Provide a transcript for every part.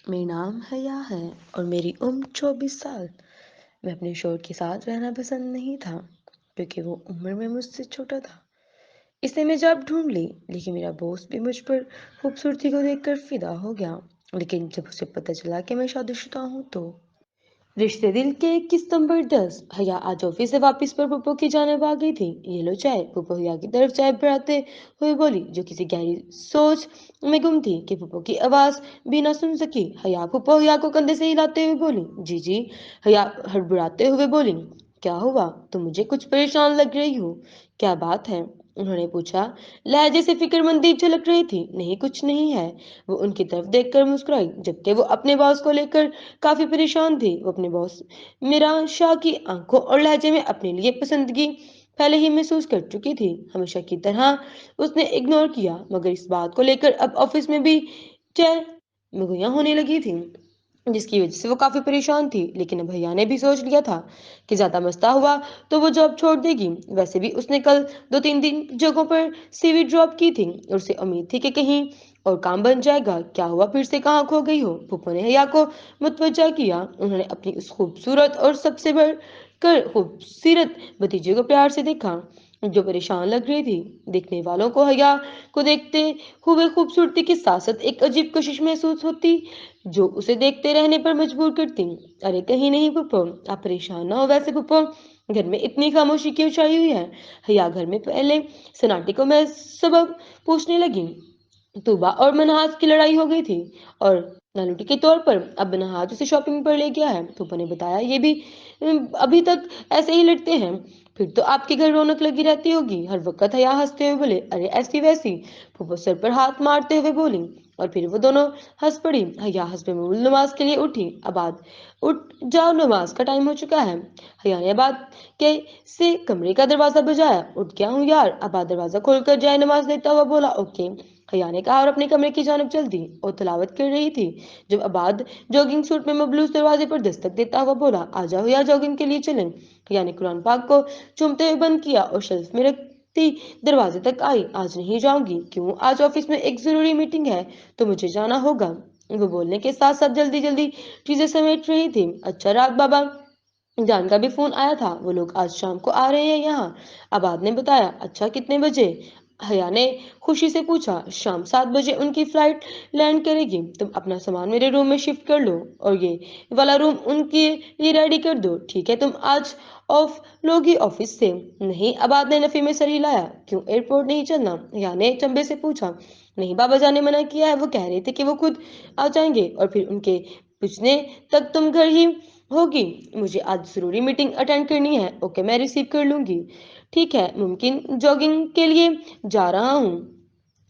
मेरा नाम हया है और मेरी उम्र 24 साल। मैं अपने शोहर के साथ रहना पसंद नहीं था क्योंकि वो उम्र में मुझसे छोटा था। इसलिए मैं जॉब ढूंढ ली, लेकिन मेरा बॉस भी मुझ पर खूबसूरती को देखकर फिदा हो गया। लेकिन जब उसे पता चला कि मैं शादीशुदा हूँ तो रिश्ते दिल के 21 नंबर 10। हया आज ऑफिस से वापस पर पुप्पो की जानब आ गई थी। ये लो चाय। पुप्पो हया की तरफ चाय बढ़ाते हुए बोली, जो किसी गहरी सोच में गुम थी कि पुप्पो की आवाज भी ना सुन सकी। हया पुप्पो हया को कंधे से हिलाते हुए बोली, जी जी। हया हड़बड़ाते हुए बोली, क्या हुआ? तुम मुझे कुछ परेशान लग रही हो। क्या बात है? उन्होंने पूछा। लहजे से फिक्रमंदी झलक रही थी। नहीं, कुछ नहीं है। वो उनकी तरफ देखकर मुस्कुराई, जबकि वो अपने बॉस को लेकर काफी परेशान थी। वो अपने बॉस मीरान शाह की आंखों और लहजे में अपने लिए पसंदगी पहले ही महसूस कर चुकी थी। हमेशा की तरह उसने इग्नोर किया, मगर इस बात को लेकर अब ऑफिस में भी चहमगुइयां होने लगी थी, जिसकी वजह से वो काफी परेशान थी। लेकिन अब भैया ने भी सोच लिया था कि ज्यादा मस्ता हुआ तो वो जॉब छोड़ देगी। वैसे भी उसने कल 2-3 दिन जगहों पर सीवी ड्रॉप की थी और उसे उम्मीद थी कि कहीं और काम बन जाएगा। क्या हुआ, फिर से कहाँ खो गई हो? पुप्पो ने हया को मुतवज्जा किया। उन्होंने अपनी उस खूबसूरत और सबसे बढ़कर खूबसूरत भतीजे को प्यार से देखा, जो परेशान लग रही थी। देखने वालों को हया को देखते हुए खूबसूरती के साथ साथ एक अजीब कशिश महसूस होती, जो उसे देखते रहने पर मजबूर करती। अरे कहीं नहीं पुप्पो, आप परेशान ना हो। वैसे पुप्पो, घर में इतनी खामोशी क्यों छाई हुई है? हया घर में पहले सन्नाटे को मैं सबब पूछने लगी। तूबा और मनहाज की लड़ाई हो गई थी और नानुटी के तौर पर अब मनहाज उसे शॉपिंग पर ले गया है। तूबा ने बताया, ये भी अभी तक ऐसे ही लड़ते हैं। फिर तो आपके घर रौनक लगी रहती होगी हर वक्त। हया हंसते हुए बोले, अरे ऐसी वैसी। फूफो सर पर हाथ मारते हुए बोली और फिर वो दोनों हंस पड़ी। हया हंस में नमाज के लिए उठी। अबाद, उठ जाओ, नमाज का टाइम हो चुका है। हया ने अबाद के से कमरे का दरवाजा बजाया। उठ गया हूँ यार। अबाद दरवाजा खोलकर जाए नमाज लेता हुआ बोला, ओके। हया ने कहा और अपने कमरे की जानब चल दी और तिलावत कर रही थी जब अबाद जॉगिंग सूट में मबलूस दरवाजे पर दस्तक देता हुआ बोला, आ जाओ या जॉगिंग के लिए चलें। हया ने कुरान पाक को चूमते हुए बंद किया और शेल्फ में रखती दरवाजे तक आई। आज नहीं जाऊंगी। क्यों? आज ऑफिस में एक जरूरी मीटिंग है तो मुझे जाना होगा। वो बोलने के साथ साथ जल्दी जल्दी चीजें समेट रही थी। अच्छा रात बाबा जान का भी फोन आया था, वो लोग आज शाम को आ रहे हैं यहाँ। आबाद ने बताया। अच्छा, कितने बजे? हया ने खुशी से पूछा। शाम 7 बजे उनकी फ्लाइट लैंड करेगी। तुम अपना सामान मेरे रूम में शिफ्ट कर लो और ये वाला रूम उनके लिए रेडी कर दो, ठीक है? तुम आज ऑफ लोगी ऑफिस से? नहीं, आबाद ने नफी में सर हिलाया। क्यों, एयरपोर्ट नहीं चलना? हया ने चंबे से पूछा। नहीं, बाबा जान ने मना किया है। वो कह रहे थे कि वो खुद आ जाएंगे और फिर उनके पूछने तक तुम घर ही होगी। मुझे आज जरूरी मीटिंग अटेंड करनी है। ओके, मैं रिसीव कर लूंगी। ठीक है, मुमकिन जॉगिंग के लिए जा रहा हूँ।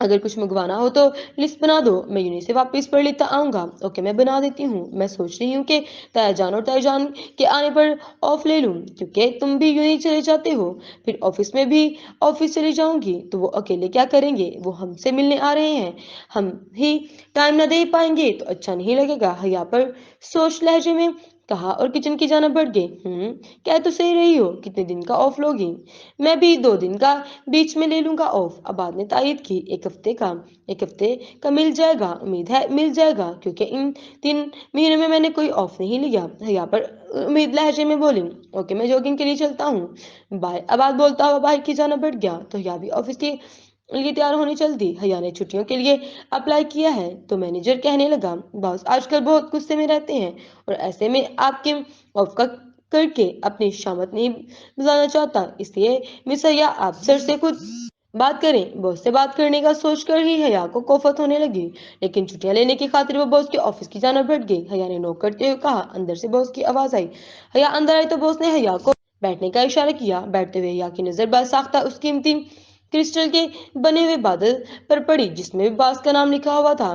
अगर कुछ मंगवाना हो तो लिस्ट बना दो, मैं यूनि से वापस पढ़ लेता आऊंगा। ओके, मैं बना देती हूँ। मैं सोच रही हूँ कि तायाजान और ताईजान के आने पर ऑफ ले लूँ, क्योंकि तुम भी यूनि चले जाते हो। फिर ऑफिस में भी ऑफिस चली जाऊंगी तो वो अकेले क्या करेंगे? वो हमसे मिलने आ रहे हैं, हम ही टाइम ना दे पाएंगे तो अच्छा नहीं लगेगा। हया पर सोच लहजे में कहा और किचन की जाना बढ़ गई। कह तो सही रही हो, कितने दिन का ऑफ लोगी? मैं भी 2 दिन का बीच में ले लूंगा ऑफ। आबाद ने तायद की। एक हफ्ते का मिल जाएगा। उम्मीद है मिल जाएगा, क्योंकि इन 3 महीने में मैंने कोई ऑफ नहीं लिया। यहाँ पर उम्मीद लहजे में बोली, ओके, मैं जॉगिंग के लिए चलता हूँ, बाय। आबाद बोलता हुआ बाहर की जाना बढ़ गया तो यहाँ भी ऑफिस के लिए तैयार होने चल दी। हया ने छुट्टियों के लिए अप्लाई किया है तो मैनेजर कहने लगा, बॉस आजकल बहुत गुस्से में रहते हैं और ऐसे में आपके ऑफ का करके अपनी शामत नहीं बुलाना चाहता। इसलिए मिस हया आप सर से खुद बात करें। बॉस से बात करने का सोचकर ही हया को कोफत होने लगी, लेकिन छुट्टियां लेने की खातिर वो बॉस के ऑफिस की जाना बढ़ गई। हया ने नोक करते हुए कहा। अंदर से बॉस की आवाज आई। हया अंदर आई तो बॉस ने हया को बैठने का इशारा किया। बैठते हुए हया की नजर बासाख्ता उस कीमती क्रिस्टल के बने हुए बादल पर पड़ी, जिसमें भी बास का नाम लिखा हुआ था,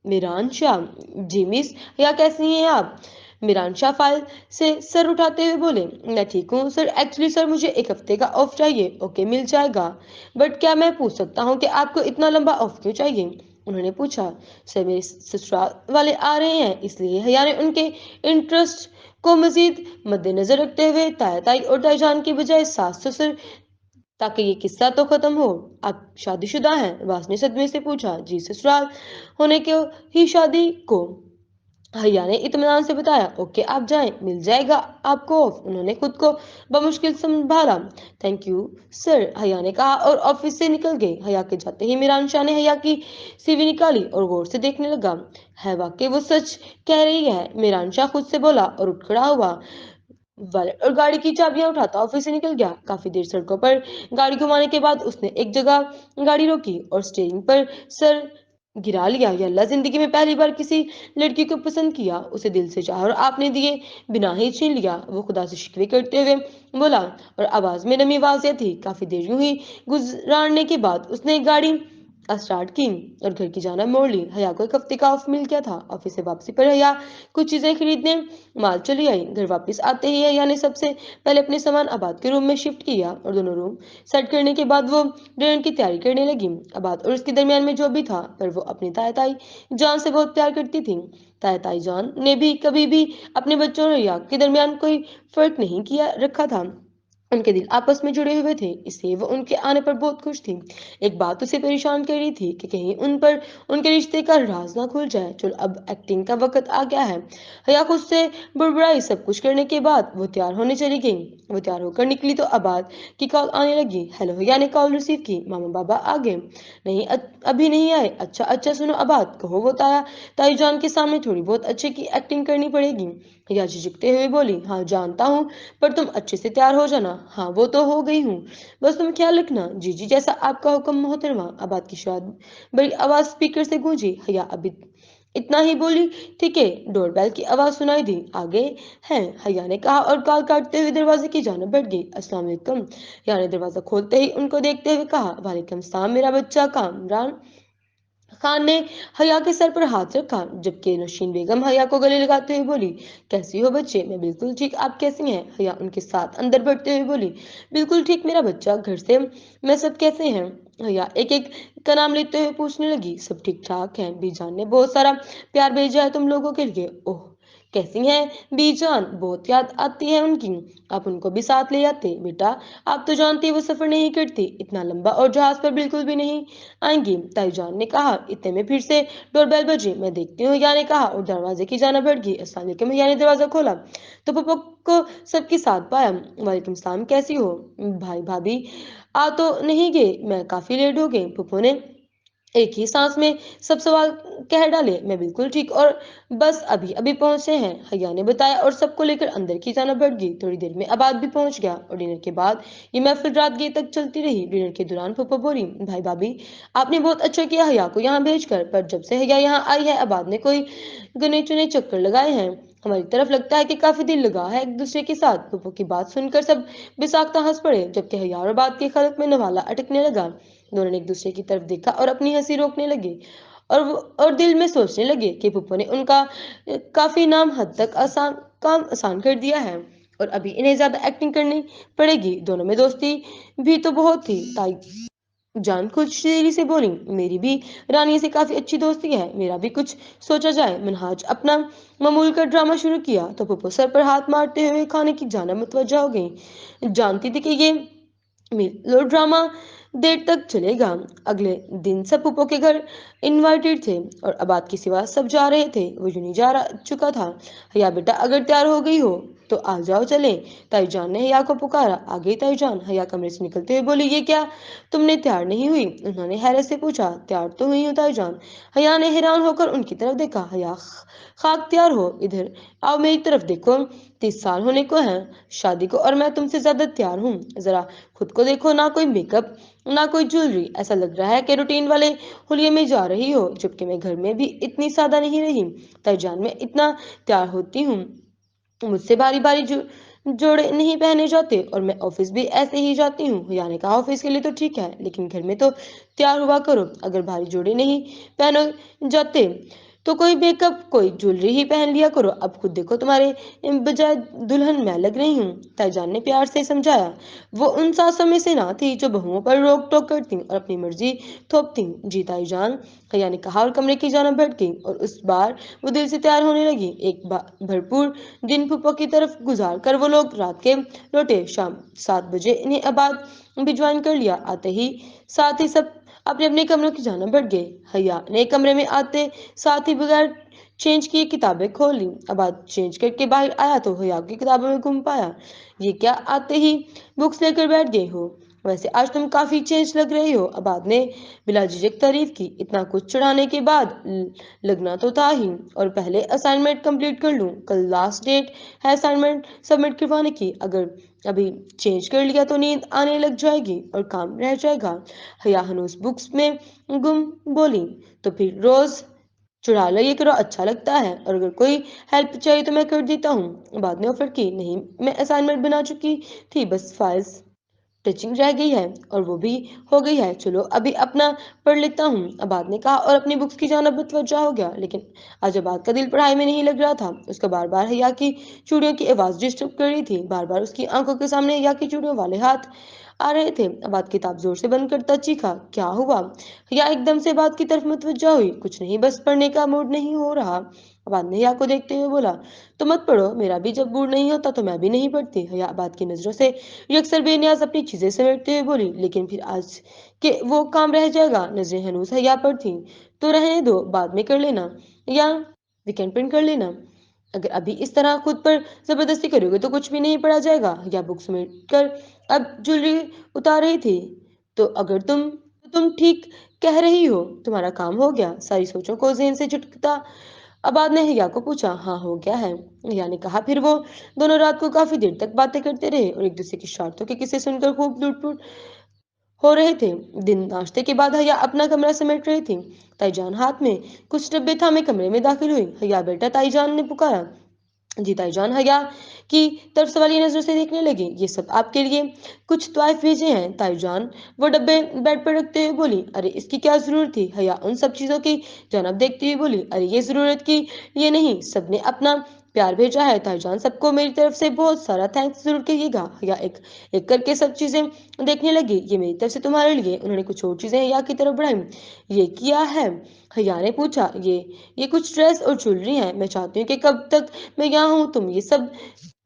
मीरान शाह। जी मिस, या कैसी हैं आप? मीरान शाह फाइल से सर उठाते हुए बोले, मैं ठीक हूँ सर। एक्चुअली सर, मुझे एक हफ्ते का ऑफ चाहिए। ओके, मिल जाएगा, बट क्या मैं पूछ सकता हूँ कि आपको इतना लंबा ऑफ क्यों चाहिए? उन्होंने पूछा। सर, मेरे ससुराल वाले आ रहे हैं, इसलिए। हया ने उनके इंटरेस्ट को मजीद मद्देनजर रखते हुए ताया ताई और ताईजान की बजाय सास ससुर, ताकि ये किस्सा तो खत्म हो। आप शादीशुदा हैं? वास ने सदमे से पूछा। जी, ससुराल होने के ही शादी को हया ने इत्मीनान से बताया, ओके आप जाएं, मिल जाएगा आपको ऑफ। उन्होंने खुद को बमुश्किल संभाला। थैंक यू सर, हया ने कहा और ऑफिस से निकल गए। हया के जाते ही मीरांशा ने हया की सीवी निकाली और गौर से देखने लगा। है वाकई वो सच कह रही है, मीरांशा खुद से बोला और उठ खड़ा हुआ। वॉलेट और गाड़ी की चाबियां उठाता ऑफिस से निकल गया। काफी देर सड़कों पर गाड़ी घुमाने के बाद उसने एक जगह गाड़ी रोकी और स्टीयरिंग पर सर गिरा लिया। ये अल्लाह, जिंदगी में पहली बार किसी लड़की को पसंद किया, उसे दिल से चाहा और आपने दिए बिना ही छीन लिया। वो खुदा से शिकवे करते हुए बोला और आवाज में नमी वाजिया थी। काफी देर यूं ही गुजराने के बाद उसने गाड़ी स्टार्ट की और घर की जाना मोड़ ली। हया को एक हफ्ते का ऑफ मिल गया था। ऑफिस से वापसी पर हया कुछ चीजें खरीदने माल चली आई। घर वापस आते ही हया ने सबसे पहले अपने सामान आबाद के रूम में शिफ्ट किया और दोनों रूम सेट करने के बाद वो डिनर की तैयारी करने लगी। आबाद और उसके दरमियान में जो भी था, पर वो अपनी ताई ताई जान से बहुत प्यार करती थी। ताई ताई जान ने भी कभी भी अपने बच्चों और हया के दरमियान कोई फर्क नहीं किया रखा था। उनके दिल आपस में जुड़े हुए थे, इसलिए वो उनके आने पर बहुत खुश थी। एक बात उसे परेशान कर रही थी कि कहीं उन पर उनके रिश्ते का राज ना खुल जाए। चलो अब एक्टिंग का वक्त आ गया है। हया खुद से बुड़बुड़ाई। सब कुछ करने के बाद वो तैयार होने चली गई। वो तैयार होकर निकली तो आबाद की कॉल आने लगी। हेलो, हया ने कॉल रिसीव की। मामा बाबा आ गए? नहीं, अभी नहीं आए। अच्छा अच्छा, सुनो आबाद, कहो वो ताया ताई जान के सामने थोड़ी बहुत अच्छे की एक्टिंग करनी पड़ेगी। हया झिझकते हुए बोली, हाँ जानता हूँ, पर तुम अच्छे से तैयार हो जाना। हाँ वो तो हो गई हूँ, बस तुम ख्याल रखना। जी जी, जैसा आपका हुक्म मोहतरमा। आबाद की शायद बड़ी आवाज स्पीकर से गूंजी। हया अभी इतना ही बोली, ठीक है। डोरबेल की आवाज सुनाई दी। आगे हैं, हया ने कहा और कॉल काटते हुए दरवाजे की जानिब बढ़ गई। अस्सलाम वालेकुम। हया ने दरवाजा खोलते ही उनको देखते हुए कहा, वालेकुम सलाम मेरा बच्चा कामरान। खान ने हया के सर पर हाथ रखा, जबकि नौशीन बेगम हया को गले लगाते हुए बोली, कैसी हो बच्चे? मैं बिल्कुल ठीक, आप कैसी हैं? हया उनके साथ अंदर बढ़ते हुए बोली, बिल्कुल ठीक मेरा बच्चा। घर से मैं सब कैसे हैं? हया एक एक का नाम लेते हुए पूछने लगी। सब ठीक ठाक हैं, बीजान ने बहुत सारा प्यार भेजा है तुम लोगों के लिए। ओह, कैसी हैं बीजान? बहुत याद आती है उनकी। आप उनको भी साथ ले आते बेटा। आप तो जानती है वो सफर नहीं करती इतना लंबा, और जहाज पर बिल्कुल भी नहीं आएंगी। ताईजान ने कहा। इतने में फिर से डोरबेल बजी। मैं देखती हूँ, या ने कहा और दरवाजे की जाना बढ़ गई। अस्सलाम वालेकुम, या ने दरवाजा खोला तो पप्पा को सबके साथ पाया। वालेकुम सलाम, कैसी हो? भाई भाभी आ तो नहीं गए? मैं काफी लेट हो गई। पुप्पो ने एक ही सांस में सब सवाल कह डाले। मैं बिल्कुल ठीक, और बस अभी अभी पहुंचे हैं, हया ने बताया और सबको लेकर अंदर की जाना बढ़ गई। थोड़ी देर में आबाद भी पहुंच गया और डिनर के बाद ये महफिल रात गई तक चलती रही। डिनर के दौरान फूफा बोली, भाई भाभी आपने बहुत अच्छा किया हया को यहाँ भेजकर, पर जब से हया यहाँ आई है आबाद ने कोई गने चुने चक्कर लगाए हैं। हमारी तरफ लगता है कि काफी दिल लगा है एक दूसरे के साथ। फूफो की बात सुनकर सब बेसाख्ता हंस पड़े, जबकि हया और आबाद के खलक में नवाला अटकने लगा। दोनों ने एक दूसरे की तरफ देखा और अपनी हंसी रोकने लगे और दिल में सोचने लगे कि पुप्पो ने उनका काफी नाम हद तक आसान काम आसान कर दिया है और अभी इन्हें ज्यादा एक्टिंग करनी पड़ेगी। दोनों में दोस्ती भी तो बहुत थी। ताई जान खुश दिली से बोली, मेरी भी रानी से काफी अच्छी दोस्ती है, मेरा भी कुछ सोचा जाए। मनहाज अपना मामूल का ड्रामा शुरू किया तो पुप्पो सर पर हाथ मारते हुए खाने की जाना मुतवज्जा हो गई। जानती थी कि ये लो ड्रामा देर तक चलेगा। अगले दिन सब पुप्पो के घर इनवाइटेड थे और आबाद के सिवा सब जा रहे थे। वो यूं जा चुका था। हया बेटा, अगर तैयार हो गई हो तो आ जाओ चले। ताईजान ने हया को पुकारा। आ गई ताईजान। हया कमरे से निकलते हुए बोली, ये क्या, तुमने तैयार नहीं हुई? उन्होंने हैरत से पूछा। तैयार तो हुई हूँ ताईजान। हया ने हैरान होकर उनकी तरफ देखा। हया, खाक तैयार हो, इधर आओ मेरी तरफ देखो। 30 साल होने को हैं शादी को और मैं तुमसे ज्यादा तैयार हूँ। जरा खुद को देखो, ना कोई मेकअप ना कोई ज्वेलरी, ऐसा लग रहा है कि रूटीन वाले होलिये में जा रही हो। जबकि मैं घर में भी इतनी सादा नहीं रही। ताईजान, में इतना तैयार होती हूँ, मुझसे बारी बारी जोड़े नहीं पहने जाते और मैं ऑफिस भी ऐसे ही जाती हूँ। हया ने कहा, ऑफिस के लिए तो ठीक है, लेकिन घर में तो तैयार हुआ करो। अगर भारी जोड़े नहीं पहने जाते तो कोई मेकअप कोई ज्वेलरी ही पहन लिया करो। अब खुद देखो, तुम्हारे बजाय दुल्हन मैं लग रही हूँ। ताईजान ने प्यार से समझाया। वो उन सासों में से ना थी जो बहुओं पर रोक टोक करती और अपनी मर्जी थोपती। जी ताईजान, हया ने कहा और कमरे की जाना बढ़ गई और उस बार वो दिल से तैयार होने लगी। एक भरपूर दिन फूफा की तरफ गुजार कर वो लोग रात के लौटे। शाम 7 बजे इन्हें आबाद भी ज्वाइन कर लिया। आते ही साथ ही सब अपने अपने कमरों की जाना बढ़ गए। हया ने कमरे में आते साथ ही बगैर चेंज की किताबें खोल ली। अबाद चेंज करके बाहर आया तो हया की किताबों में घूम पाया। ये क्या, आते ही बुक्स लेकर बैठ गए हो? वैसे आज तुम काफी चेंज लग रही हो। अबाद ने बिला झिझक तारीफ की। इतना कुछ चढ़ाने के बाद लगना तो था ही। और पहले असाइनमेंट कंप्लीट कर लूं, कल लास्ट डेट है असाइनमेंट सबमिट करवाने की। अगर अभी चेंज कर लिया तो नींद आने लग जाएगी और काम रह जाएगा। हया हनूस बुक्स में गुम बोली। तो फिर रोज चुरा लो, ये करो, अच्छा लगता है। और अगर कोई हेल्प चाहिए तो मैं कर देता हूँ। बाद में ऑफर की। नहीं, मैं असाइनमेंट बना चुकी थी, बस फाइल्स टचिंग रह गई है और वो भी हो गई है। चलो अभी अपना पढ़ लेता हूँ, अबाद ने कहा और अपनी बुक्स की जानब मुतवज्जा हो गया। लेकिन आज अबाद का दिल पढ़ाई में नहीं लग रहा था। उसका बार बार हया की चूड़ियों की आवाज डिस्टर्ब कर रही थी। बार बार उसकी आंखों के सामने हया की चूड़ियों वाले हाथ आ रहे थे। अबाद किताब जोर से बंद करता चीखा, क्या हुआ? हया एकदम से बात की तरफ मुतवज्जा हुई। कुछ नहीं, बस पढ़ने का मूड नहीं हो रहा। अबाद ने हया को देखते हुए बोला, तो मत पढ़ो, मेरा भी जब मूड नहीं होता तो मैं भी नहीं पढ़ती। हया अबाद की नजरों से ये अक्सर बेनियाज अपनी चीजें समेटते हुए बोली, लेकिन फिर आज के वो काम रह जाएगा। नजरें हनूस हया पर थी। तो रहने दो, बाद में कर लेना, या वीकेंड पर कर लेना। अगर अभी इस तरह खुद पर जबरदस्ती करोगे तो कुछ भी नहीं पढ़ा जाएगा। या बुक समेट कर अब ज्वेलरी उतार रही थी। तो अगर तुम ठीक कह रही हो, तुम्हारा काम हो गया? सारी सोचों को ज़हन से झटकता अबाद ने हिया को पूछा। हाँ, हो गया है, हिया ने कहा। फिर वो दोनों रात को काफी देर तक बातें करते रहे और एक दूसरे की शर्तों के किस्से सुनकर खूब लुटपुट हो रहे थे। दिन नाश्ते के बाद हया अपना कमरा समेट रही थी। ताईजान हाथ में कुछ डब्बे थामे कमरे में दाखिल हुई। हया बेटा, ताईजान ने पुकारा। जी ताईजान हया की तरफ सवालिया नजरों से देखने लगी। ये सब आपके लिए कुछ तोहफे भेजे हैं ताईजान, वो डब्बे बेड पर रखते हुए बोली। अरे इसकी क्या जरूरत थी? हया उन सब चीजों की जानब देखते हुए बोली। अरे ये जरूरत की ये नहीं, सबने अपना प्यार भेजा है ताईजान, सबको मेरी तरफ से बहुत सारा थैंक्स जरूर कहिएगा। हया एक एक करके सब चीजें देखने लगी। ये मेरी तरफ से तुम्हारे लिए। उन्होंने कुछ और चीजें हया की तरफ बढ़ाई। ये किया है? हया ने पूछा। ये कुछ ड्रेस और ज्वेलरी है। मैं चाहती हूँ कि कब तक मैं यहाँ हूँ तुम ये सब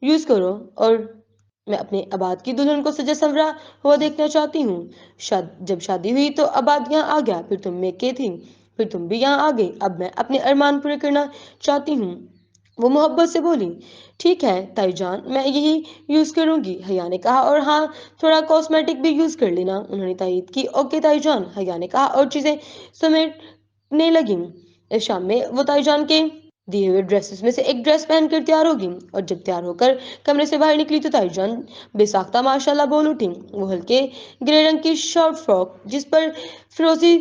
यूज करो, और मैं अपने अबाद की दुल्हन को सजा संवरा हुआ देखना चाहती हूँ। जब शादी हुई तो अबाद यहाँ आ गया, फिर तुम मेके थी, फिर तुम भी यहाँ आ गई। अब मैं अपने अरमान पूरे करना चाहती हूँ। वो मोहब्बत से बोली। ठीक है ताईजान, मैं यही यूज करूंगी, हया ने कहा। और हाँ, थोड़ा कॉस्मेटिक भी यूज कर लेना, उन्होंने तायीद की। ओके ताईजान, हया ने कहा और चीजें समेटने लगी। इस शाम में वो ताईजान के दिए हुए ड्रेसेस में से एक ड्रेस पहनकर तैयार होगी। और जब तैयार होकर कमरे से बाहर निकली तो ताईजान बेसाख्ता माशाल्लाह बोल उठी। वो हल्के ग्रे रंग की शॉर्ट फ्रॉक जिस पर फिरोजी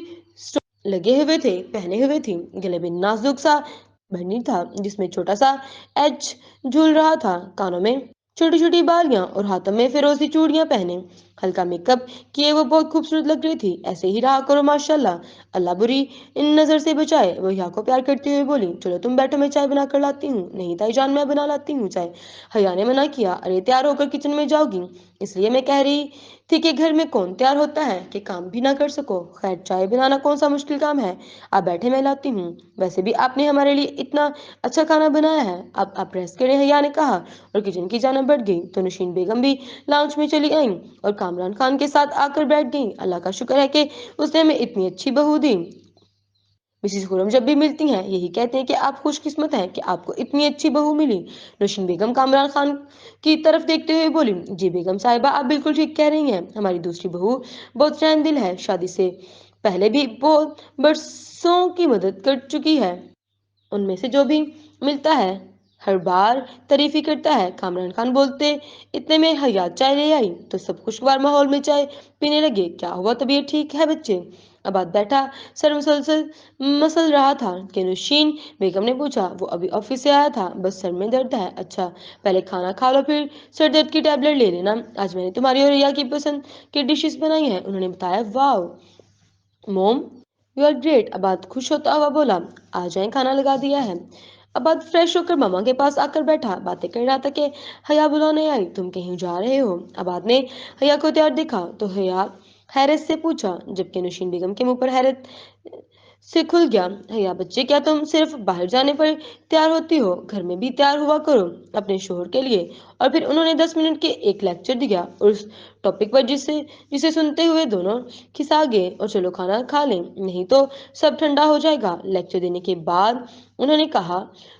लगे हुए थे पहने हुए थी। गले में नाजुक सा बन्नी था जिसमें छोटा सा एच झूल रहा था। कानों में छोटी छोटी बालियां और हाथों में फिरोजी चूड़ियां पहने हल्का मेकअप किए वो बहुत खूबसूरत लग रही थी। ऐसे ही रहा करो माशाल्लाह, अल्लाह बुरी इन नजर से बचाए। वो हिया को प्यार करते हुए बोली। चलो तुम बैठो, मैं चाय बना कर लाती हूँ। नहीं ताईजान, मैं बना लाती हूँ चाय, हया ने मना किया। अरे तैयार होकर किचन में जाओगी? इसलिए मैं कह रही थी कि घर में कौन तैयार होता है कि काम भी ना कर सको। खैर, चाय बनाना कौन सा मुश्किल काम है, आप बैठे, मैं लाती हूँ। वैसे भी आपने हमारे लिए इतना अच्छा खाना बनाया है, अब आप रेस्ट करें, हया ने कहा और किचन की जानब बढ़ गई। तो नशीन बेगम भी लाउंज में चली आई और कामरान खान के साथ आकर बैठ गई। अल्लाह का शुक्र है कि उसने हमें इतनी अच्छी बहू दी। मिसिज खुरम जब भी मिलती हैं यही कहते हैं कि आप खुशकिस्मत हैं कि आपको इतनी अच्छी बहू मिली। नौशीन बेगम कामरान खान की तरफ देखते हुए बोली। जी बेगम साहिबा, आप बिल्कुल ठीक कह रही हैं, हमारी दूसरी बहू बहुत चैन दिल है, शादी से पहले भी बहुत बरसों की मदद कर चुकी है। उनमें से जो भी मिलता है हर बार तारीफ ही करता है। कामरान खान बोलते इतने में हया चाय ले आई तो सब खुशगवार माहौल में चाय पीने लगे। क्या हुआ, तबीयत ठीक है बच्चे? अबाद बैठा सर मुसलसल मसल रहा था कि नौशीन बेगम ने पूछा। वो अभी ऑफिस से आया था, बस सर में दर्द है। अच्छा, पहले खाना खा लो फिर सर दर्द की टैबलेट ले लेना। आज मैंने तुम्हारी और रिया की पसंद की डिशेस बनाई हैं, उन्होंने बताया। वाह मोम, यू आर ग्रेट, अबाद खुश होता हुआ बोला। आ जाए, खाना लगा दिया है। अबाद फ्रेश होकर मामा के पास आकर बैठा, बातें कर रहा था कि हया बुलाने आई, तुम कहीं जा रहे हो? अबाद ने हया को तैयार देखा तो हया हैरत से पूछा, जबकि नौशीन बेगम के मुंह पर हैरत से खुल गया। "या बच्चे, क्या तुम सिर्फ बाहर जाने पर तैयार होती हो? घर में भी तैयार हुआ करो अपने शोहर के लिए।" और फिर उन्होंने 10 मिनट के एक लेक्चर दिया उस टॉपिक पर, जिसे जिसे सुनते हुए दोनों खिसा गए। "और चलो खाना खा लें, नहीं तो सब ठंडा हो जाएगा।" लेक्चर देने के बाद उन्होंने कहा,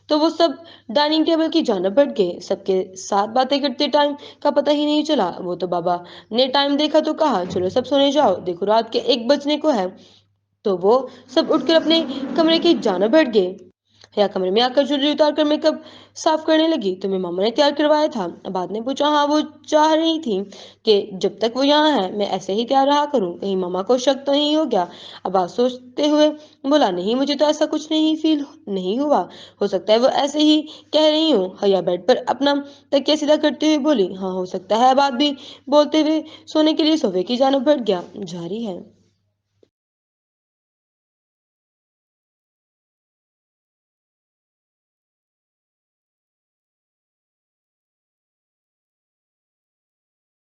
तो वो सब डाइनिंग टेबल की जानब बढ़ गए। सबके साथ बातें करते टाइम का पता ही नहीं चला। वो तो बाबा ने टाइम देखा तो कहा, "चलो सब सोने जाओ, देखो रात के 1 बजने को है।" तो वो सब उठकर अपने कमरे की जाने बैठ गए। या कमरे में आकर ज्वेलरी उतार कर मेकअप साफ करने लगी। "तुम्हें मामा ने तैयार करवाया था?" बाद ने पूछा। "हाँ, वो चाह रही थी कि जब तक वो यहाँ है मैं ऐसे ही तैयार रहा करूं, कहीं मामा को शक तो नहीं हो गया।" आवाज सोचते हुए बोला, "नहीं, मुझे तो ऐसा कुछ नहीं फील नहीं हुआ। हो सकता है वो ऐसे ही कह रही हूँ।" हया बेड पर अपना तकिया सीधा करते हुए बोली, "हाँ, हो सकता है।" बात भी बोलते हुए सोने के लिए सोफे की जानब बढ़ गया। जारी है।